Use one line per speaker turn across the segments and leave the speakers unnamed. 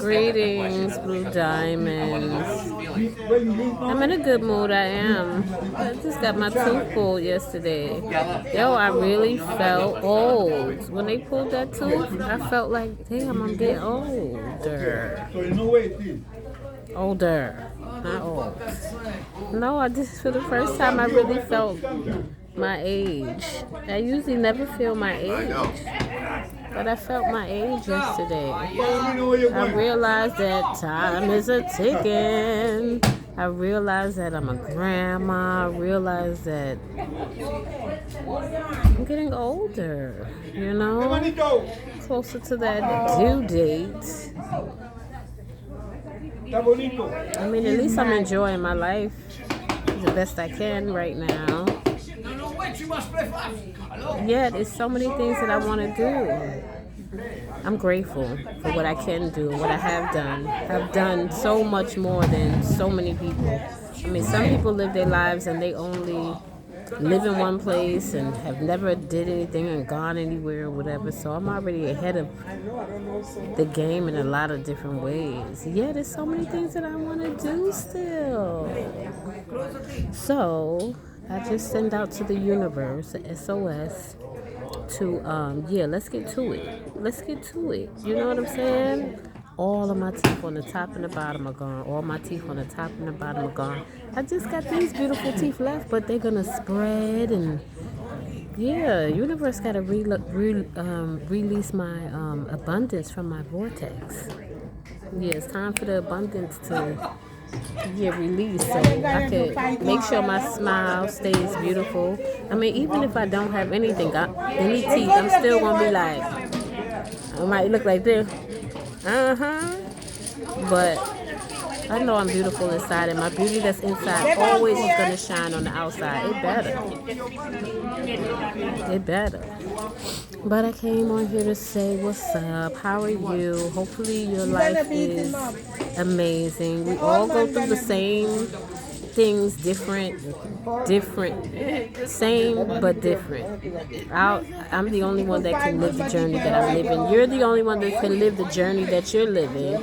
Greetings, Blue Diamonds. I'm in a good mood, I am. I just got my tooth pulled yesterday. Yo, I really felt old. When they pulled that tooth, I felt like, damn, I'm getting older. Older, not old. No, I just, for the first time, I really felt my age. I usually never feel my age. But I felt my age yesterday. I realized that time is a ticking. I realized that I'm a grandma. I realized that I'm getting older, you know? Closer to that due date. I mean, at least I'm enjoying my life the best I can right now. Yeah, there's so many things that I want to do. I'm grateful for what I can do, what I have done. I've done so much more than so many people. I mean, some people live their lives and they only live in one place and have never did anything and gone anywhere or whatever. So I'm already ahead of the game in a lot of different ways. Yeah, there's so many things that I want to do still. So I just send out to the universe, a SOS, to, yeah, let's get to it. Let's get to it. You know what I'm saying? All of my teeth on the top and the bottom are gone. All my teeth on the top and the bottom are gone. I just got these beautiful teeth left, but they're going to spread. And, yeah, universe got to release my abundance from my vortex. Yeah, it's time for the abundance to release, so I could make sure my smile stays beautiful. I mean, even if I don't have anything, any teeth, I'm still gonna be like, I might look like this, but I know I'm beautiful inside, and my beauty that's inside always is gonna shine on the outside. It better. But I came on here to say what's up, how are you? Hopefully your life is amazing. We all go through the same things, different, same but different. I'm the only one that can live the journey that I'm living. You're the only one that can live the journey that you're living.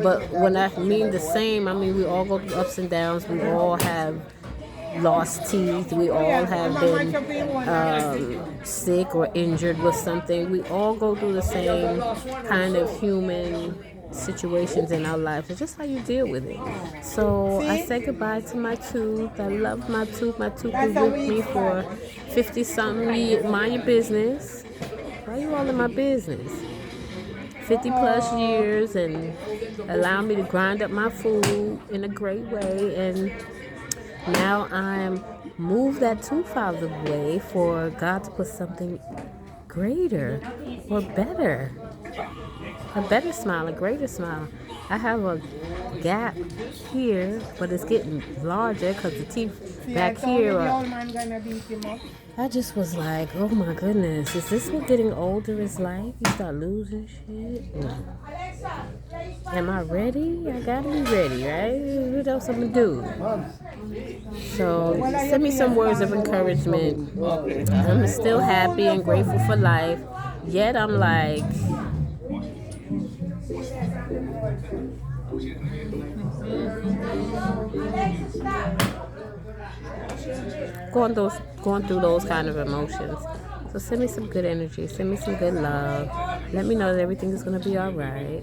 But when I mean the same, I mean we all go through ups and downs. We all have lost teeth. We all have been sick or injured with something. We all go through the same kind of human situations in our lives. It's just how you deal with it. So I say goodbye to my tooth. I love my tooth. My tooth was with me for 50-something years. Mind your business. Why are you all in my business? 50 plus years, and allow me to grind up my food in a great way. And now I'm move that tooth out of the way for God to put something greater or better. A better smile, a greater smile. I have a gap here, but it's getting larger because the teeth back here are... I just was like, oh my goodness, is this what getting older is like? You start losing shit? No. Am I ready? I gotta be ready, right? What else I'm gonna do? So send me some words of encouragement. I'm still happy and grateful for life. Yet I'm like... going through those kind of emotions. So send me some good energy. Send me some good love. Let me know that everything is going to be all right.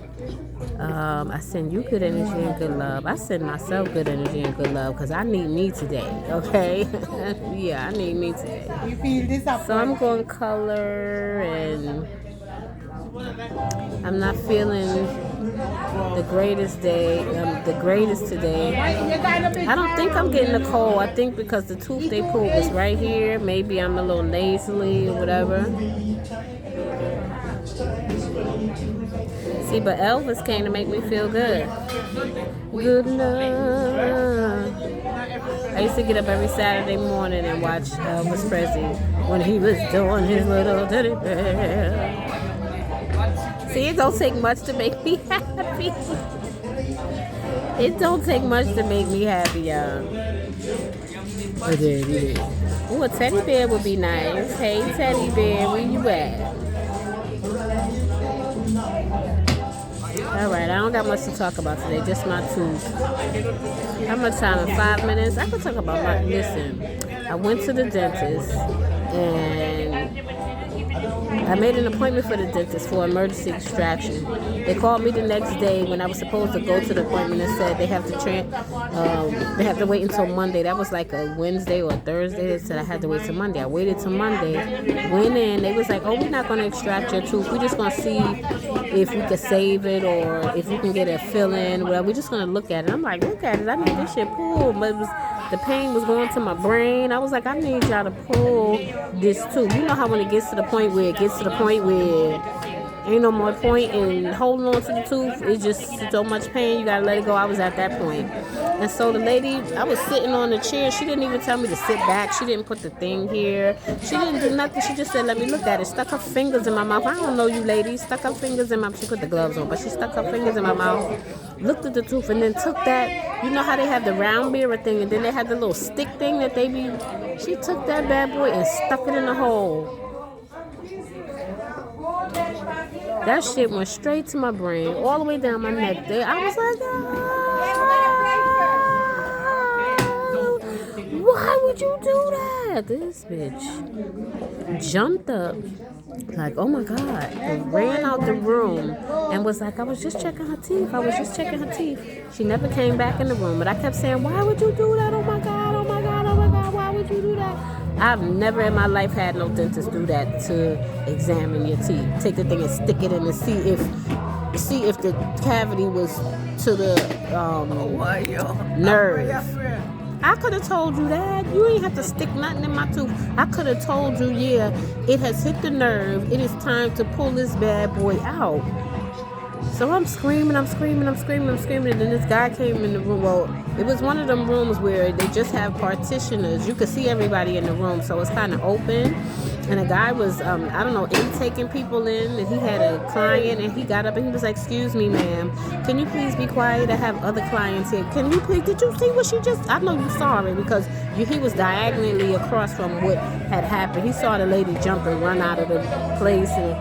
I send you good energy and good love. I send myself good energy and good love because I need me today, okay? Yeah, I need me today. So I'm going to color, and I'm not feeling the greatest today. I don't think I'm getting a cold. I think because the tooth they pulled was right here. Maybe I'm a little nasally or whatever. See, but Elvis came to make me feel good. Good enough. I used to get up every Saturday morning and watch Elvis Presley when he was doing his little teddy bear. See, it don't take much to make me happy. It don't take much to make me happy, y'all. Ooh, a teddy bear would be nice. Hey, teddy bear, where you at? All right, I don't got much to talk about today, just my tooth. How much time? In 5 minutes? I could talk about my, listen, I went to the dentist and I made an appointment for the dentist for emergency extraction. They called me the next day when I was supposed to go to the appointment and said they have to wait until Monday. That was like a Wednesday or a Thursday. They said I had to wait till Monday. I waited till Monday. Went in. They was like, oh, we're not going to extract your tooth. We're just going to see if we could save it or if you can get a fill-in. Well, we're just going to look at it. I'm like, look at it. I need this shit pulled. But the pain was going to my brain. I was like, I need y'all to pull this tooth. You know how when it gets to the point where ain't no more point in holding on to the tooth. It's just so much pain. You gotta let it go. I was at that point. And so the lady, I was sitting on the chair. She didn't even tell me to sit back. She didn't put the thing here. She didn't do nothing. She just said, let me look at it. Stuck her fingers in my mouth. I don't know you ladies. Stuck her fingers in my mouth. She put the gloves on, but she stuck her fingers in my mouth. Looked at the tooth and then took that. You know how they have the round mirror thing and then they have the little stick thing that they be. She took that bad boy and stuck it in the hole. That shit went straight to my brain, all the way down my neck there. I was like, oh, why would you do that? This bitch jumped up, like, oh my God, and ran out the room and was like, I was just checking her teeth. She never came back in the room, but I kept saying, why would you do that? Oh my God, oh my God, oh my God, why would you do that? I've never in my life had no dentist do that to examine your teeth. Take the thing and stick it in and see if the cavity was to the nerve. I could have told you that. You ain't have to stick nothing in my tooth. I could have told you, yeah, it has hit the nerve. It is time to pull this bad boy out. So I'm screaming. And then this guy came in the room. Well, it was one of them rooms where they just have partitioners. You could see everybody in the room, so it's kind of open. And a guy was, I don't know, taking people in, and he had a client, and he got up and he was like, excuse me, ma'am, can you please be quiet? I have other clients here. Can you please, did you see what she just, I know you saw it because he was diagonally across from what had happened. He saw the lady jump and run out of the place, and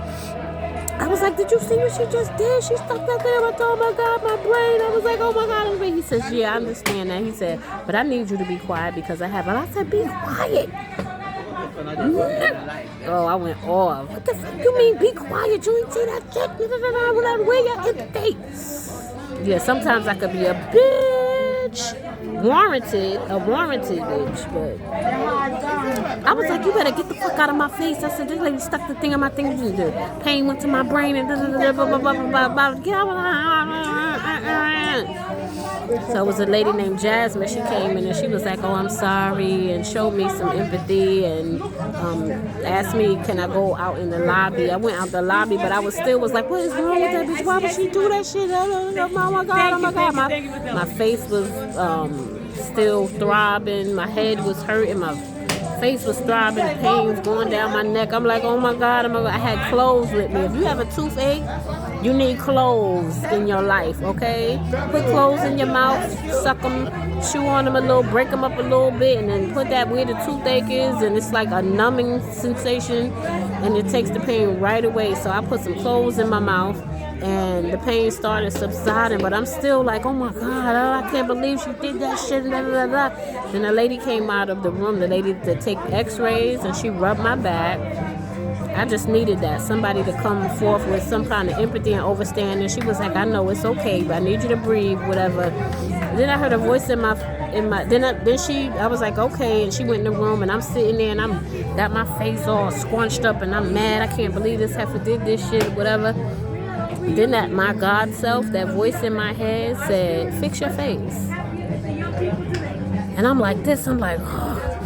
I was like, did you see what she just did? She stuck that there. I thought, oh my God, my brain. I was like, oh my God. He says, yeah, I understand that. He said, but I need you to be quiet because I have it. I said, be quiet. Oh, I went off. What the fuck you mean, be quiet? You ain't see that shit? Where you in the face? Yeah, sometimes I could be a bitch. Warranted bitch, but I was like, you better get the fuck out of my face. I said, this lady stuck the thing in my thing. The pain went to my brain and get out. So it was a lady named Jasmine. She came in and she was like, oh, I'm sorry, and showed me some empathy and asked me, can I go out in the lobby? I went out the lobby, but I was like, what is wrong with that bitch? Why would she do that shit? Oh my God. My face was still throbbing. My head was hurting. My face was throbbing. Pain was going down my neck. I'm like, oh my God. I had clothes with me. If you have a toothache, you need clothes in your life, okay? Put clothes in your mouth, suck them, chew on them a little, break them up a little bit, and then put that where the toothache is, and it's like a numbing sensation, and it takes the pain right away. So I put some clothes in my mouth, and the pain started subsiding, but I'm still like, oh my God, I can't believe she did that shit, blah, blah, blah. Then a lady came out of the room, the lady to take x-rays, and she rubbed my back. I just needed that, somebody to come forth with some kind of empathy and understanding. She was like, I know it's okay, but I need you to breathe, whatever. Then I heard a voice in my I was like, okay, and she went in the room, and I'm sitting there, and I'm got my face all scrunched up, and I'm mad. I can't believe this heifer did this shit, whatever. Then that my God self, that voice in my head said, fix your face. And I'm like this, I'm like, oh.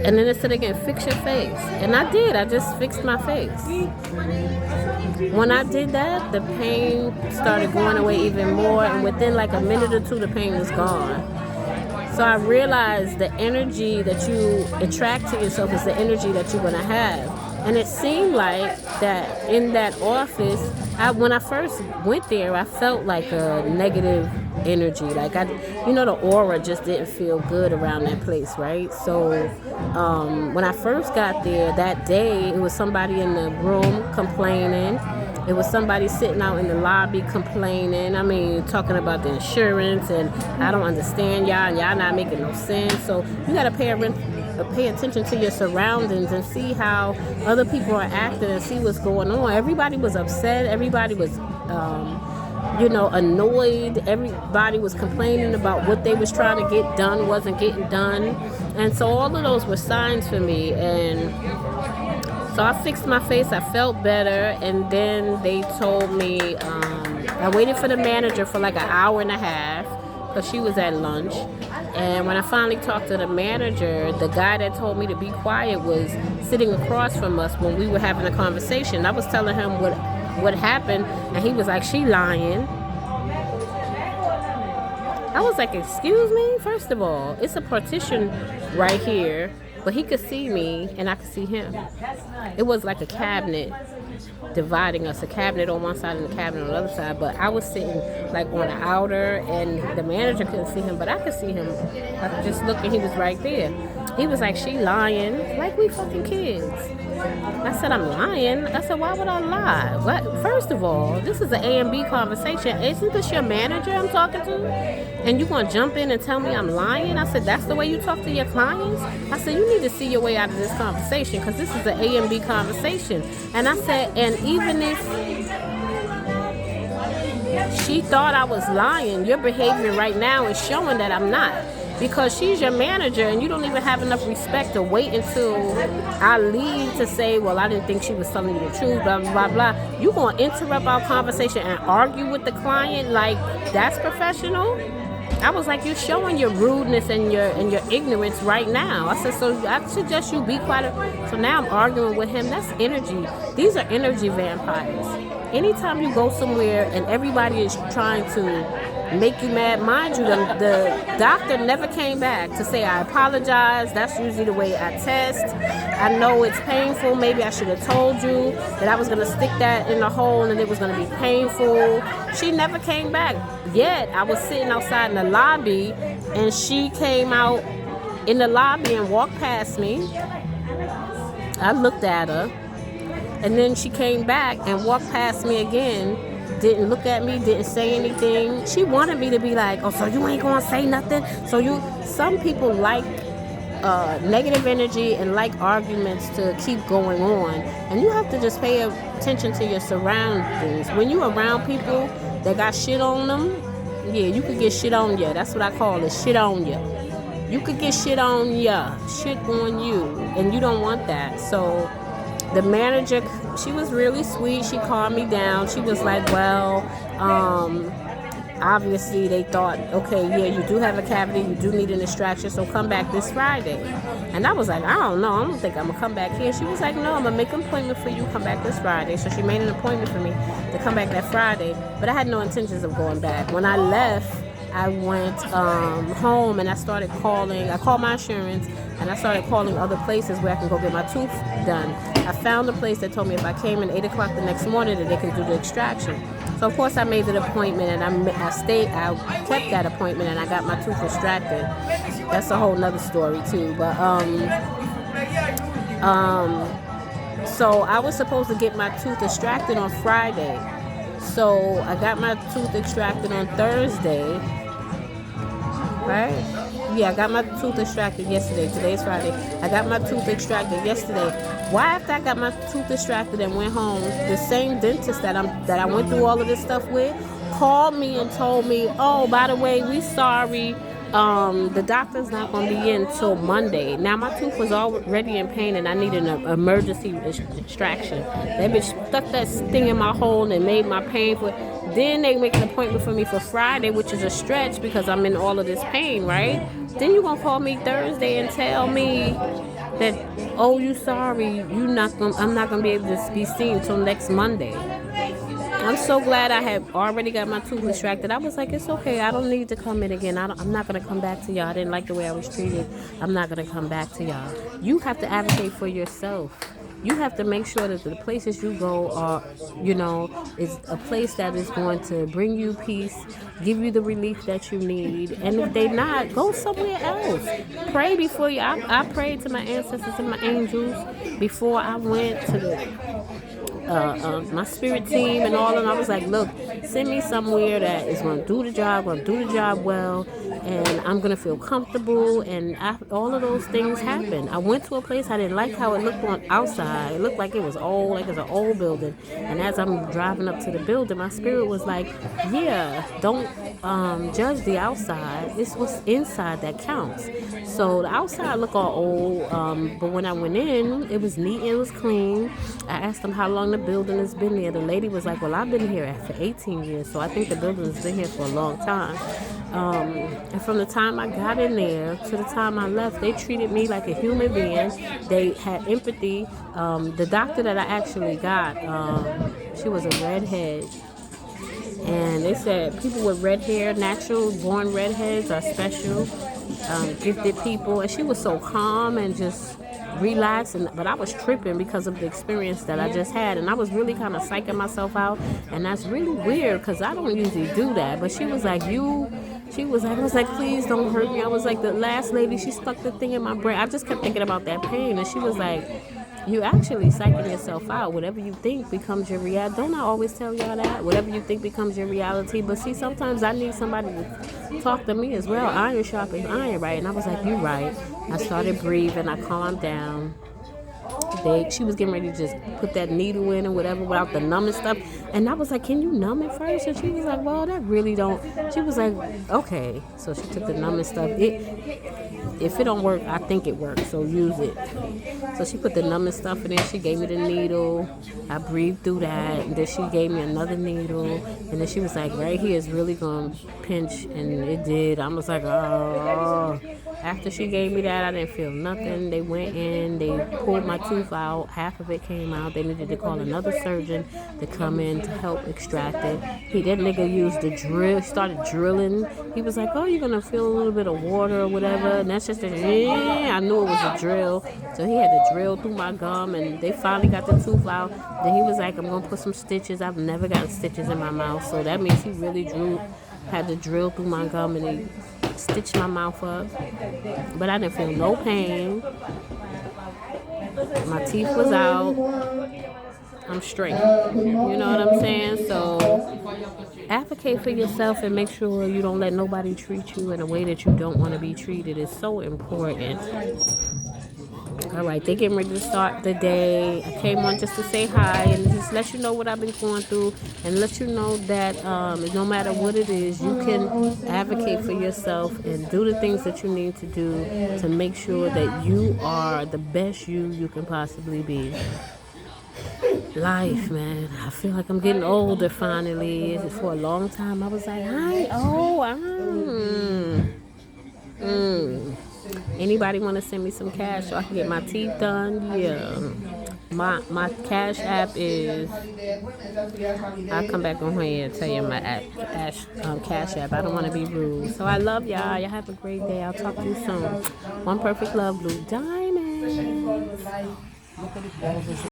And then it said again, fix your face. And I did, I just fixed my face. When I did that, the pain started going away even more, and within like a minute or two, the pain was gone. So I realized the energy that you attract to yourself is the energy that you're gonna have. And it seemed like that in that office, when I first went there, I felt like a negative energy. Like the aura just didn't feel good around that place, right? So when I first got there that day, it was somebody in the room complaining. It was somebody sitting out in the lobby complaining. I mean, talking about the insurance and I don't understand y'all and y'all not making no sense. So you got to pay attention to your surroundings and see how other people are acting and see what's going on. Everybody was upset. Everybody was, annoyed. Everybody was complaining about what they was trying to get done wasn't getting done. And so all of those were signs for me. And so I fixed my face. I felt better. And then they told me, I waited for the manager for like an hour and a half because she was at lunch. And when I finally talked to the manager, the guy that told me to be quiet was sitting across from us when we were having a conversation. I was telling him what happened, and he was like, she lying. I was like, excuse me? First of all, it's a partition right here, but he could see me, and I could see him. It was like a cabinet dividing us, a cabinet on one side and a cabinet on the other side, but I was sitting like on the outer, and the manager couldn't see him, but I could see him. I could just look, and he was right there. He was like, she lying, like we fucking kids. I said, I'm lying? I said, why would I lie? What? First of all, this is an A and B conversation. Isn't this your manager I'm talking to? And you gonna jump in and tell me I'm lying? I said, that's the way you talk to your clients? I said, you need to see your way out of this conversation because this is an A and B conversation. And I said, and even if she thought I was lying, your behavior right now is showing that I'm not. Because she's your manager and you don't even have enough respect to wait until I leave to say, well, I didn't think she was telling you the truth, blah, blah, blah, blah. You going to interrupt our conversation and argue with the client like that's professional? I was like, you're showing your rudeness and your ignorance right now. I said, so I suggest you be quiet. So now I'm arguing with him. That's energy. These are energy vampires. Anytime you go somewhere and everybody is trying to make you mad, mind you, the doctor never came back to say I apologize. That's usually the way I test. I know it's painful. Maybe I should have told you that I was going to stick that in the hole and it was going to be painful. She never came back. Yet I was sitting outside in the lobby and she came out in the lobby and walked past me. I looked at her and then she came back and walked past me again. Didn't look at me, didn't say anything. She wanted me to be like, oh, so you ain't gonna say nothing? Some people like negative energy and like arguments to keep going on. And you have to just pay attention to your surroundings. When you're around people that got shit on them, yeah, you could get shit on you. That's what I call it, shit on you. You could get shit on ya, shit on you, and you don't want that. So the manager, she was really sweet. She calmed me down. She was like, well, obviously they thought, okay, yeah, you do have a cavity. You do need an extraction, so come back this Friday. And I was like, I don't know. I don't think I'm going to come back here. She was like, no, I'm going to make an appointment for you. Come back this Friday. So she made an appointment for me to come back that Friday. But I had no intentions of going back. When I left, I went home and I started calling. I called my insurance and I started calling other places where I can go get my tooth done. I found a place that told me if I came in 8 o'clock the next morning that they could do the extraction. So of course I made the appointment and I kept that appointment and I got my tooth extracted. That's a whole nother story too. But so I was supposed to get my tooth extracted on Friday. So I got my tooth extracted on Thursday. Right? Yeah, I got my tooth extracted yesterday. Today's Friday. I got my tooth extracted yesterday. Why after I got my tooth extracted and went home, the same dentist that I went through all of this stuff with called me and told me, oh, by the way, we sorry. The doctor's not going to be in till Monday. Now, my tooth was already in pain and I needed an emergency extraction. That bitch stuck that thing in my hole and made my pain for. Then they make an appointment for me for Friday, which is a stretch because I'm in all of this pain, right? Then you're going to call me Thursday and tell me that, oh, you sorry, I'm not going to be able to be seen till next Monday. I'm so glad I had already got my tooth extracted. I was like, it's okay. I don't need to come in again. I'm not going to come back to y'all. I didn't like the way I was treated. I'm not going to come back to y'all. You have to advocate for yourself. You have to make sure that the places you go are, is a place that is going to bring you peace, give you the relief that you need. And if they're not, go somewhere else. Pray before you. I prayed to my ancestors and my angels before I went to my spirit team and all, and I was like, look, send me somewhere that is going to do the job, well, and I'm going to feel comfortable. And all of those things happened. I went to a place, I didn't like how it looked on outside. It looked like it was old, like it's an old building. And as I'm driving up to the building, my spirit was like, yeah, don't judge the outside. It's what's inside that counts. So the outside looked all old, but when I went in, it was neat and it was clean. I asked them how long the building has been there. The lady was like, well, I've been here for 18 years, so I think the building has been here for a long time. And from the time I got in there to the time I left, they treated me like a human being. They had empathy. The doctor that I actually got, she was a redhead. And they said people with red hair, natural born redheads, are special, gifted people. And she was so calm and just relaxed, but I was tripping because of the experience that I just had, and I was really kind of psyching myself out, and that's really weird because I don't usually do that. But she was like, I was like, please don't hurt me. I was like, the last lady, she stuck the thing in my brain. I just kept thinking about that pain, and she was like, you actually psyching yourself out. Whatever you think becomes your reality. Don't I always tell y'all that? Whatever you think becomes your reality. But see, sometimes I need somebody to talk to me as well. Iron sharpens iron, right? And I was like, you right. I started breathing. I calmed down. She was getting ready to just put that needle in or whatever without the numbing stuff. And I was like, can you numb it first? And she was like, well, that really don't. She was like, okay. So she took the numbing stuff. If it don't work, I think it works, so use it. So she put the numbing stuff in there. She gave me the needle. I breathed through that. And then she gave me another needle. And then she was like, right here is really going to pinch. And it did. I was like, oh. After she gave me that, I didn't feel nothing. They went in. They pulled my tooth out. Half of it came out. They needed to call another surgeon to come in to help extract it. That nigga used the drill. He started drilling. He was like, oh, you're going to feel a little bit of water or whatever. And that's just I knew it was a drill. So he had to drill through my gum, and they finally got the tooth out. Then he was like, I'm going to put some stitches. I've never gotten stitches in my mouth. So that means he really had to drill through my gum, and he stitched my mouth up. But I didn't feel no pain. My teeth was out. I'm straight. You know what I'm saying? So advocate for yourself and make sure you don't let nobody treat you in a way that you don't want to be treated. It's so important. All right, they're getting ready to start the day. I came on just to say hi and just let you know what I've been going through, and let you know that no matter what it is, you can advocate for yourself and do the things that you need to do to make sure that you are the best you can possibly be. Life, man. I feel like I'm getting older finally. For a long time, I was like, Anybody want to send me some cash so I can get my teeth done? Yeah. My cash app is, I'll come back on here and tell you my cash app. I don't want to be rude. So I love y'all. Y'all have a great day. I'll talk to you soon. One perfect love, Blue Diamond.